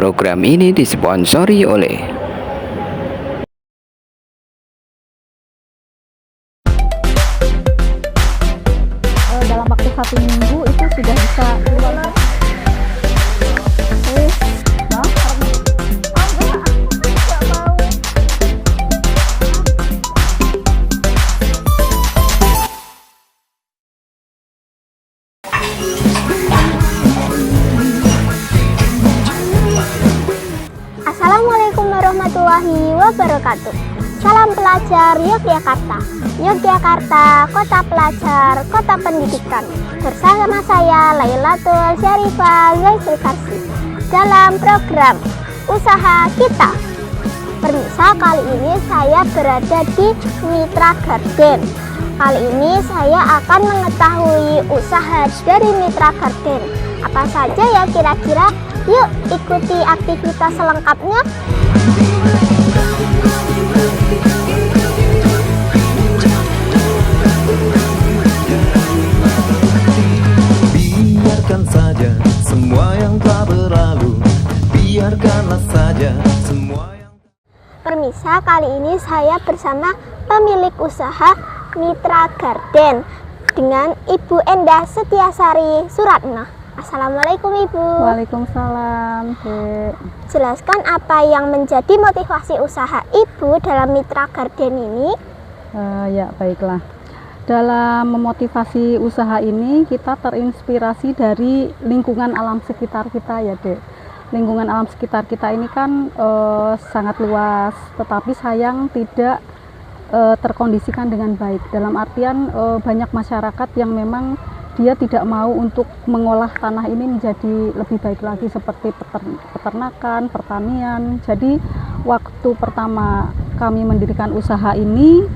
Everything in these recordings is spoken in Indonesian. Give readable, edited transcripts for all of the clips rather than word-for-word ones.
Program ini disponsori oleh dalam waktu 1 minggu itu sudah bisa keluar. Assalamualaikum warahmatullahi wabarakatuh. Salam pelajar Yogyakarta. Yogyakarta, kota pelajar, kota pendidikan. Bersama saya Lailatul Syarifah Zaisulkarsi dalam program Usaha Kita. Pemirsa, kali ini saya berada di Mitra Garden. Kali ini saya akan mengetahui usaha dari Mitra Garden. Apa saja ya kira-kira? Yuk ikuti aktivitas selengkapnya. Biarkan saja semua yang telah berlalu. Biarkanlah saja semua yang... Permisa, kali ini saya bersama pemilik usaha Mitra Garden dengan Ibu Endah Setiasari Suratno. Assalamualaikum Ibu. Waalaikumsalam, Dek. Jelaskan apa yang menjadi motivasi usaha Ibu dalam Mitra Garden ini. Ya, baiklah. Dalam memotivasi usaha ini kita terinspirasi dari lingkungan alam sekitar kita ya, Dek. Lingkungan alam sekitar kita ini kan sangat luas, tetapi sayang tidak terkondisikan dengan baik. Dalam artian banyak masyarakat yang memang dia tidak mau untuk mengolah tanah ini menjadi lebih baik lagi seperti peternakan, pertanian. Jadi waktu pertama kami mendirikan usaha ini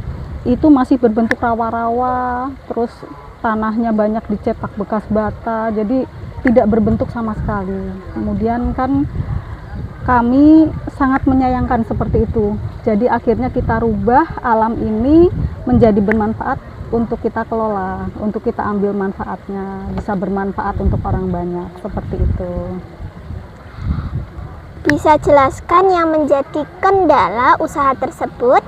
itu masih berbentuk rawa-rawa, terus tanahnya banyak dicetak bekas bata, jadi tidak berbentuk sama sekali. Kemudian kan kami sangat menyayangkan seperti itu. Jadi akhirnya kita rubah alam ini menjadi bermanfaat untuk kita kelola, untuk kita ambil manfaatnya, bisa bermanfaat untuk orang banyak, seperti itu. Bisa jelaskan yang menjadi kendala usaha tersebut?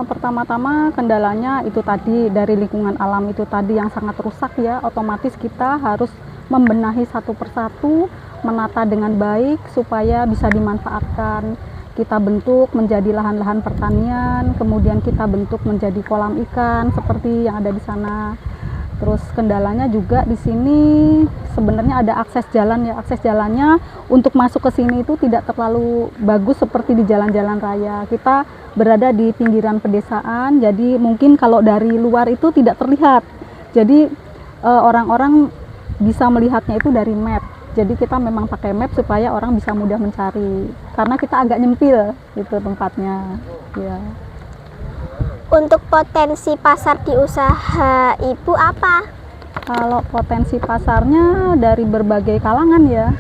Pertama-tama kendalanya itu tadi dari lingkungan alam itu tadi yang sangat rusak ya, otomatis kita harus membenahi satu persatu, menata dengan baik supaya bisa dimanfaatkan. Kita bentuk menjadi lahan-lahan pertanian, kemudian kita bentuk menjadi kolam ikan seperti yang ada di sana. Terus kendalanya juga di sini sebenarnya ada akses jalan ya. Akses jalannya untuk masuk ke sini itu tidak terlalu bagus seperti di jalan-jalan raya. Kita berada di pinggiran pedesaan, jadi mungkin kalau dari luar itu tidak terlihat. Jadi orang-orang bisa melihatnya itu dari map. Jadi kita memang pakai map supaya orang bisa mudah mencari. Karena kita agak nyempil gitu tempatnya. Ya. Untuk potensi pasar di usaha Ibu apa? Kalau potensi pasarnya dari berbagai kalangan ya.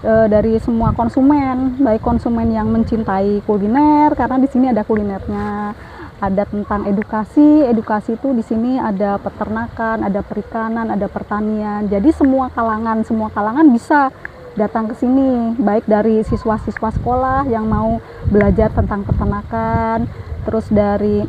Dari semua konsumen, baik konsumen yang mencintai kuliner karena di sini ada kulinernya. Ada tentang edukasi itu di sini ada peternakan, ada perikanan, ada pertanian. Jadi semua kalangan bisa datang ke sini, baik dari siswa-siswa sekolah yang mau belajar tentang peternakan, terus dari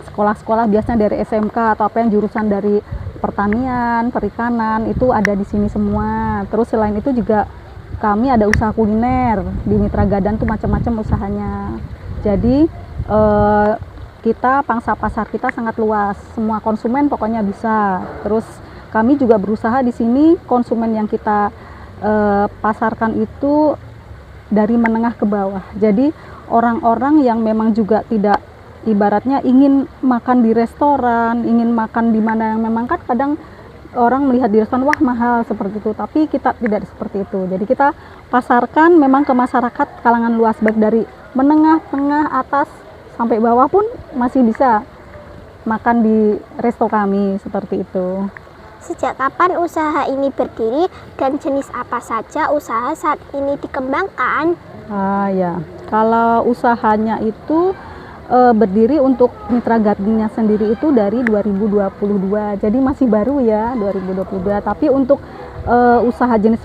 sekolah-sekolah biasanya dari SMK atau apa yang jurusan dari pertanian, perikanan itu ada di sini semua. Terus selain itu juga kami ada usaha kuliner di Mitra Garden tuh macam-macam usahanya. Jadi kita pangsa pasar kita sangat luas, semua konsumen pokoknya bisa. Terus kami juga berusaha di sini konsumen yang kita pasarkan itu dari menengah ke bawah. Jadi orang-orang yang memang juga tidak ibaratnya ingin makan di restoran, ingin makan di mana yang memang kan kadang orang melihat di restoran wah mahal seperti itu, tapi kita tidak seperti itu. Jadi kita pasarkan memang ke masyarakat kalangan luas, baik dari menengah, tengah, atas sampai bawah pun masih bisa makan di resto kami seperti itu. Sejak kapan usaha ini berdiri dan jenis apa saja usaha saat ini dikembangkan? Ya, kalau usahanya itu berdiri untuk Mitra Gardennya sendiri itu dari 2022, jadi masih baru ya 2022. Tapi untuk usaha jenis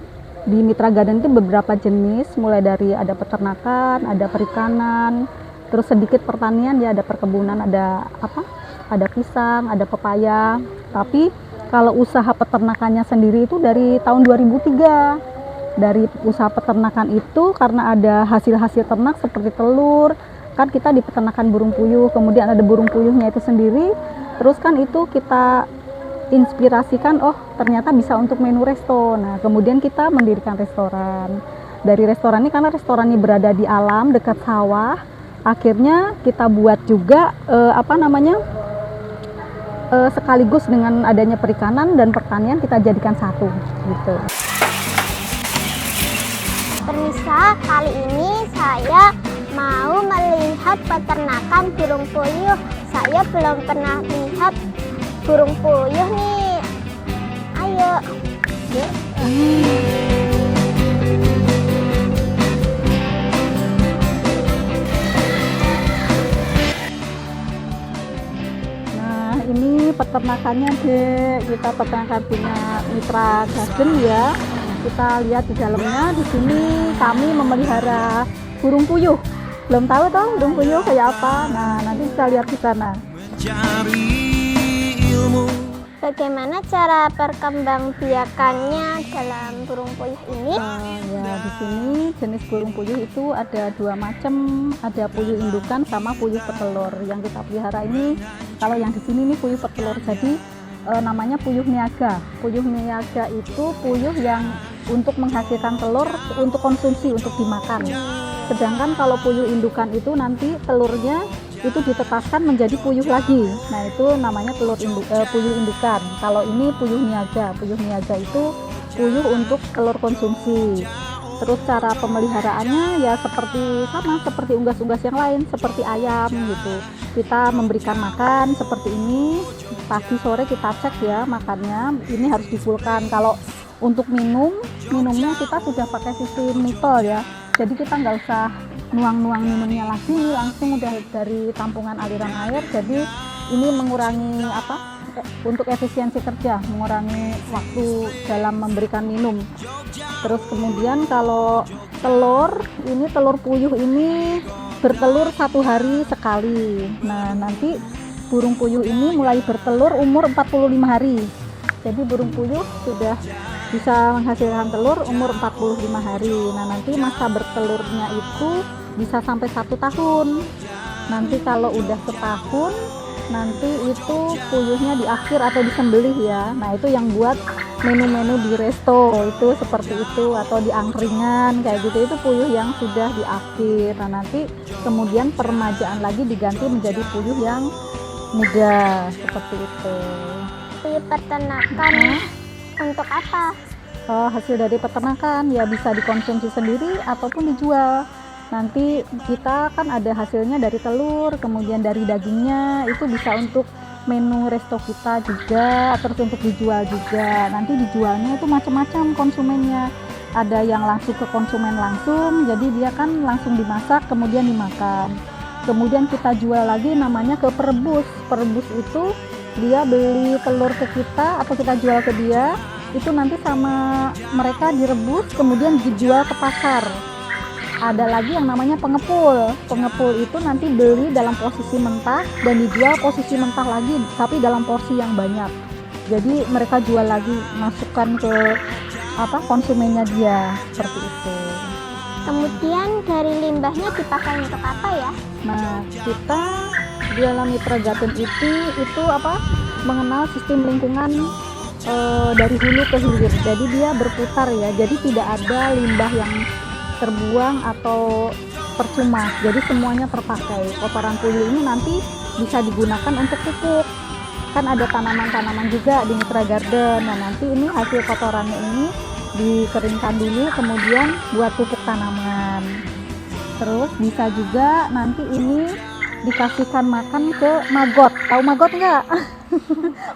Di Mitra Garden itu beberapa jenis, mulai dari ada peternakan, ada perikanan, terus sedikit pertanian ya, ada perkebunan, ada apa? Ada pisang, ada pepaya. Tapi kalau usaha peternakannya sendiri itu dari tahun 2003. Dari usaha peternakan itu karena ada hasil-hasil ternak seperti telur, kan kita di peternakan burung puyuh, kemudian ada burung puyuhnya itu sendiri. Terus kan itu kita inspirasikan, oh ternyata bisa untuk menu resto. Nah kemudian kita mendirikan restoran. Dari restoran ini, karena restoran ini berada di alam dekat sawah, akhirnya kita buat juga sekaligus dengan adanya perikanan dan pertanian kita jadikan satu gitu. Permisa, kali ini saya mau melihat peternakan burung puyuh. Saya belum pernah lihat burung puyuh nih. Ayo. Yuk. Nah, ini peternakannya, Dek. Kita peternakan punya Mitra Garden ya. Kita lihat di dalamnya. Di sini kami memelihara burung puyuh. Belum tahu toh burung puyuh kayak apa. Nah, nanti kita lihat di sana. Mencari ilmu. Bagaimana cara perkembangbiakannya dalam burung puyuh ini? Ya, di sini jenis burung puyuh itu ada dua macam, ada puyuh indukan sama puyuh petelur. Yang kita pelihara ini, kalau yang di sini ini puyuh petelur, jadi namanya puyuh niaga. Puyuh niaga itu puyuh yang untuk menghasilkan telur untuk konsumsi, untuk dimakan. Sedangkan kalau puyuh indukan itu nanti telurnya itu ditetaskan menjadi puyuh lagi. Nah itu namanya puyuh indukan. Kalau ini puyuh niaga. Puyuh niaga itu puyuh untuk telur konsumsi. Terus cara pemeliharaannya ya seperti unggas-unggas yang lain, seperti ayam gitu. Kita memberikan makan seperti ini, pagi sore kita cek ya makannya. Ini harus difulkan. Kalau untuk minumnya kita sudah pakai sistem nipple ya. Jadi kita nggak usah nuang-nuang minumnya lagi, langsung udah dari tampungan aliran air. Jadi ini mengurangi untuk efisiensi kerja, mengurangi waktu dalam memberikan minum. Terus kemudian kalau telur puyuh ini bertelur 1 hari sekali. Nah nanti burung puyuh ini mulai bertelur umur 45 hari. Jadi burung puyuh sudah bisa menghasilkan telur umur 45 hari. Nah nanti masa bertelurnya itu bisa sampai 1 tahun. Nanti kalau udah setahun, nanti itu puyuhnya diakhir atau disembelih ya. Nah itu yang buat menu-menu di resto itu seperti itu, atau di angkringan kayak gitu, itu puyuh yang sudah diakhir. Nah nanti kemudian peremajaan lagi diganti menjadi puyuh yang muda seperti itu. Puyuh peternakan untuk apa? Hasil dari peternakan ya bisa dikonsumsi sendiri ataupun dijual. Nanti kita kan ada hasilnya dari telur, kemudian dari dagingnya itu bisa untuk menu resto kita juga, terus untuk dijual juga. Nanti dijualnya itu macam-macam konsumennya. Ada yang langsung ke konsumen langsung, jadi dia kan langsung dimasak kemudian dimakan. Kemudian kita jual lagi namanya ke perebus. Perebus itu dia beli telur ke kita atau kita jual ke dia, itu nanti sama mereka direbus kemudian dijual ke pasar. Ada lagi yang namanya pengepul. Pengepul itu nanti beli dalam posisi mentah dan dijual posisi mentah lagi, tapi dalam porsi yang banyak. Jadi mereka jual lagi, masukkan ke konsumennya dia, seperti itu. Kemudian dari limbahnya dipakai untuk apa ya? Nah, kita di dalam Mitra Garden itu mengenal sistem lingkungan dari hulu ke hilir. Jadi dia berputar ya. Jadi tidak ada limbah yang terbuang atau percuma. Jadi semuanya terpakai. Kotoran puyuh ini nanti bisa digunakan untuk pupuk. Kan ada tanaman-tanaman juga di Mitra Garden. Nah, nanti ini hasil kotorannya ini dikeringkan dulu kemudian buat pupuk tanaman. Terus bisa juga nanti ini dikasihkan makan ke maggot. Tahu maggot nggak?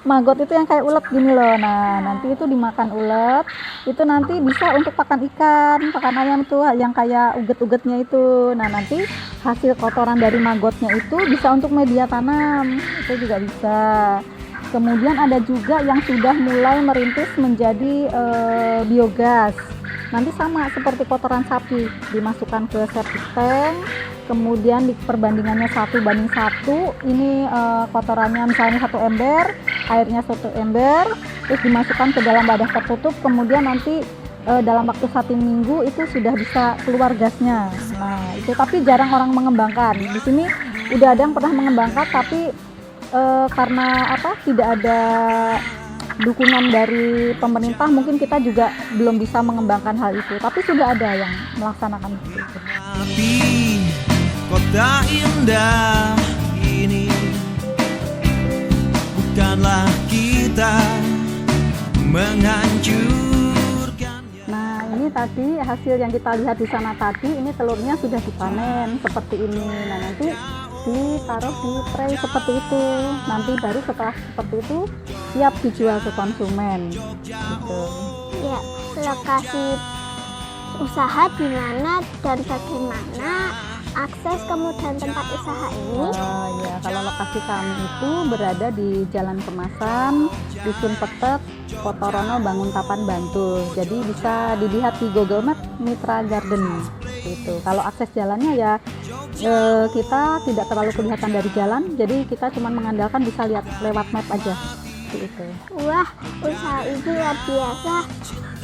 Maggot itu yang kayak ulet gini loh. Nah nanti itu dimakan ulet, itu nanti bisa untuk pakan ikan, pakan ayam tuh yang kayak uget-ugetnya itu. Nah nanti hasil kotoran dari maggotnya itu bisa untuk media tanam, itu juga bisa. Kemudian ada juga yang sudah mulai merintis menjadi biogas. Nanti sama seperti kotoran sapi, dimasukkan ke septic tank, kemudian di perbandingannya 1:1. Ini kotorannya misalnya 1 ember, airnya 1 ember, terus dimasukkan ke dalam wadah tertutup, kemudian nanti dalam waktu 1 minggu itu sudah bisa keluar gasnya. Nah itu, tapi jarang orang mengembangkan. Di sini udah ada yang pernah mengembangkan, tapi karena tidak ada dukungan dari pemerintah, mungkin kita juga belum bisa mengembangkan hal itu, tapi sudah ada yang melaksanakan itu. Tapi kota indah ini bukanlah kita menghancurkannya. Nah ini tadi hasil yang kita lihat di sana tadi, ini telurnya sudah dipanen seperti ini. Nah nanti ditaruh di tray seperti itu, nanti baru setelah seperti itu siap dijual ke konsumen gitu. Ya, lokasi usaha di mana dan bagaimana akses kemudahan tempat usaha ini? Ya, kalau lokasi kami itu berada di Jalan Kemasan, Dusun Petet, Potorono, Banguntapan, Bantul. Jadi bisa dilihat di Google Map Mitra Garden gitu. Kalau akses jalannya ya kita tidak terlalu kelihatan dari jalan, jadi kita cuma mengandalkan bisa lihat lewat map aja gitu. Wah, usaha ini luar biasa.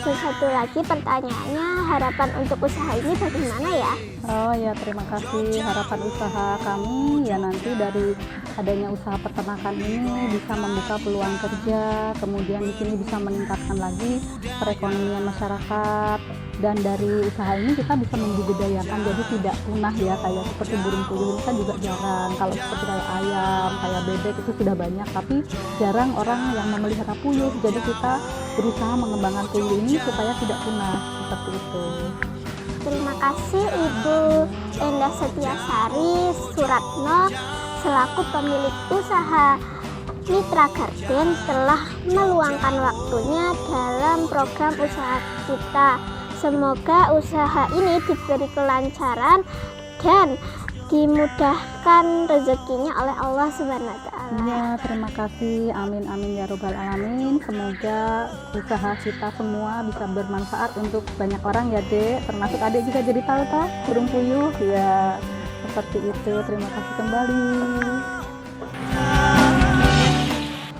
Satu lagi pertanyaannya, harapan untuk usaha ini bagaimana ya? Oh ya, terima kasih. Harapan usaha kami ya nanti dari adanya usaha peternakan ini bisa membuka peluang kerja, kemudian di sini bisa meningkatkan lagi perekonomian masyarakat, dan dari usaha ini kita bisa membudidayakan jadi tidak punah ya, kayak seperti burung puyuh ini kan juga jarang. Kalau seperti kayak ayam, kayak bebek itu sudah banyak, tapi jarang orang yang memelihara puyuh. Jadi kita berusaha mengembangkan puyuh ini supaya tidak punah seperti itu. Terima kasih Ibu Endah Setiasari Suratno selaku pemilik usaha Mitra Garden telah meluangkan waktunya dalam program usaha kita. Semoga usaha ini diberi kelancaran dan dimudahkan rezekinya oleh Allah Subhanahu wa Ta'ala. Ya, terima kasih. Amin amin ya robbal alamin. Semoga usaha kita semua bisa bermanfaat untuk banyak orang ya, Dek. Termasuk Adik juga jadi tahu toh burung puyuh. Ya, seperti itu. Terima kasih kembali.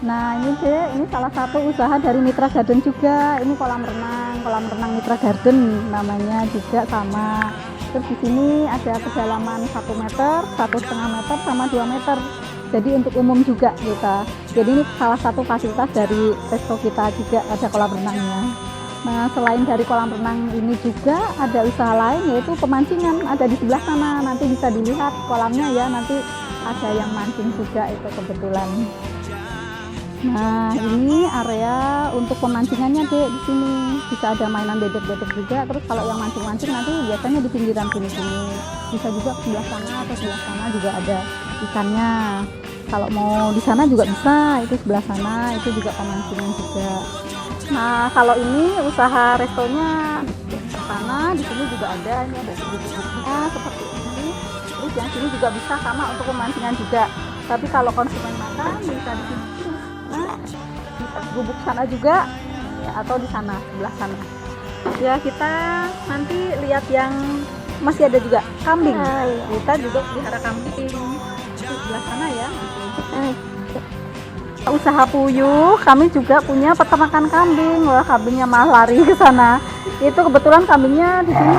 Nah ini Dek, ini salah satu usaha dari Mitra Garden juga. Ini kolam renang Mitra Garden namanya juga sama. Terus di sini ada kedalaman 1 meter, 1,5 meter, sama 2 meter. Jadi untuk umum juga kita. Jadi ini salah satu fasilitas dari resto kita juga, ada kolam renangnya. Nah selain dari kolam renang ini juga ada usaha lain, yaitu pemancingan. Ada di sebelah sana, nanti bisa dilihat kolamnya ya. Nanti ada yang mancing juga itu kebetulan. Nah ini area untuk pemancingannya Dek, di sini bisa ada mainan bebek-bebek juga. Terus kalau yang mancing-mancing nanti biasanya di pinggiran sini-sini, bisa juga sebelah sana atau sebelah sana juga ada ikannya. Kalau mau di sana juga bisa, itu sebelah sana itu juga pemancingan juga. Nah kalau ini usaha restonya sana, di sini juga ada, ini ada bubuk-bubuknya seperti ini. Terus yang sini juga bisa sama untuk pemancingan juga. Tapi kalau konsumen makan bisa di sini. Nah, bisa gubuk sana juga ya, atau di sana sebelah sana ya. Kita nanti lihat yang masih ada juga kambing. Kita juga pelihara kambing di sebelah sana ya. Usaha puyuh kami juga punya peternakan kambing. Wah kambingnya malah lari ke sana. Itu kebetulan kambingnya di sini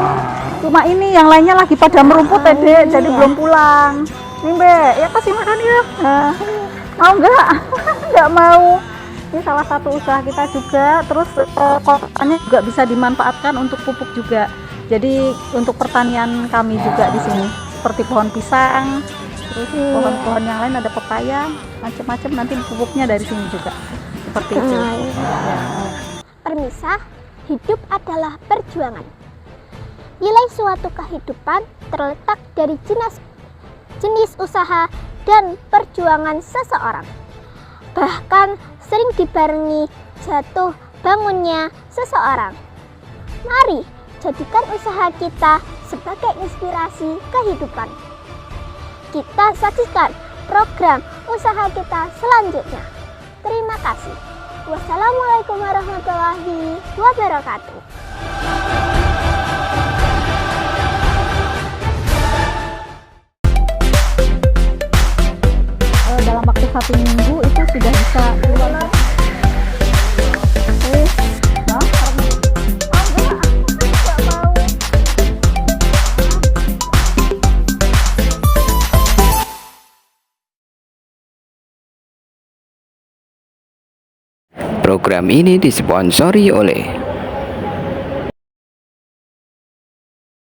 cuma ini, yang lainnya lagi pada merumput Dek, jadi belum pulang. Nih Mbak, ya kasih makan ya. Mau nggak? Nggak mau. Ini salah satu usaha kita juga. Terus kotorannya juga bisa dimanfaatkan untuk pupuk juga. Jadi untuk pertanian kami juga di sini, seperti pohon pisang, terus pohon-pohon yang lain ada pepaya, macam-macam, nanti pupuknya dari sini juga. Seperti itu. Permisah, hidup adalah perjuangan. Nilai suatu kehidupan terletak dari jenis usaha dan perjuangan seseorang. Bahkan sering dibarengi jatuh bangunnya seseorang. Mari jadikan usaha kita sebagai inspirasi kehidupan. Kita saksikan program usaha kita selanjutnya. Terima kasih. Wassalamualaikum warahmatullahi wabarakatuh. sudah bisa keluar. Hah? Program ini disponsori oleh